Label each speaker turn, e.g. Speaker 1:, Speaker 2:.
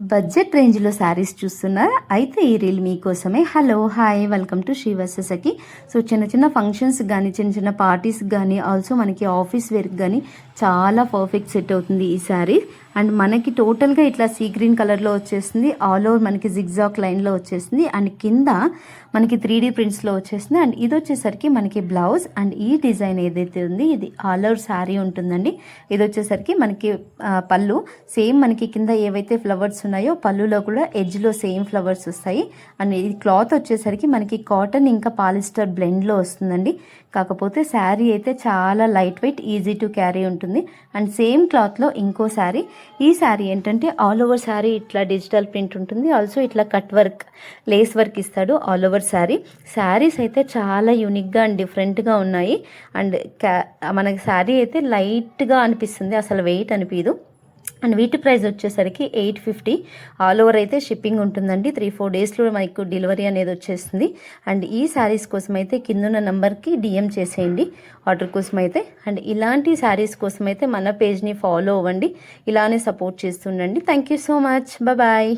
Speaker 1: Budget రేంజ్లో శారీస్ చూస్తున్నారా? అయితే ఈ రీల్ మీకోసమే. హలో హాయ్ వెల్కమ్ టు శ్రీవత్సకి. సో చిన్న చిన్న ఫంక్షన్స్ కానీ చిన్న చిన్న పార్టీస్ కానీ ఆల్సో మనకి ఆఫీస్ వేర్కి కానీ చాలా పర్ఫెక్ట్ సెట్ అవుతుంది ఈ శారీ. అండ్ మనకి టోటల్గా ఇట్లా సీ గ్రీన్ కలర్లో వచ్చేస్తుంది, ఆల్ ఓవర్ మనకి జిగ్జాక్ లైన్లో వచ్చేస్తుంది, అండ్ కింద మనకి 3D ప్రింట్స్లో వచ్చేస్తుంది. అండ్ ఇది వచ్చేసరికి మనకి బ్లౌజ్. అండ్ ఈ డిజైన్ ఏదైతే ఉంది ఇది ఆల్ ఓవర్ శారీ ఉంటుందండి. ఇది వచ్చేసరికి మనకి పళ్ళు సేమ్ మనకి కింద ఏవైతే ఫ్లవర్స్ ఉన్నాయో పళ్ళులో కూడా ఎడ్జ్లో సేమ్ ఫ్లవర్స్ వస్తాయి. అండ్ ఈ క్లాత్ వచ్చేసరికి మనకి కాటన్ ఇంకా పాలిస్టర్ బ్లెండ్లో వస్తుందండి. కాకపోతే శారీ అయితే చాలా light weight, easy to carry ఉంటుంది. అండ్ సేమ్ క్లాత్లో ఇంకో శారీ. ఈ శారీ ఏంటంటే ఆల్ ఓవర్ శారీ ఇట్లా డిజిటల్ ప్రింట్ ఉంటుంది, ఆల్సో ఇట్లా కట్ వర్క్ లేస్ వర్క్ ఇస్తాడు ఆల్ ఓవర్ శారీ. శారీస్ అయితే చాలా యూనిక్గా అండ్ డిఫరెంట్గా ఉన్నాయి. అండ్ మనకి శారీ అయితే లైట్గా అనిపిస్తుంది, అసలు వెయిట్ అనిపించదు. అండ్ వీటి ప్రైస్ వచ్చేసరికి 850. ఆల్ ఓవర్ అయితే షిప్పింగ్ ఉంటుందండి. 3-4 డేస్లో మనకు డెలివరీ అనేది వచ్చేస్తుంది. అండ్ ఈ శారీస్ కోసం అయితే కిందున్న నెంబర్కి DM చేసేయండి ఆర్డర్ కోసం అయితే. అండ్ ఇలాంటి శారీస్ కోసం అయితే మన పేజ్ని ఫాలో అవ్వండి, ఇలానే సపోర్ట్ చేస్తుండండి. Thank you so much, bye.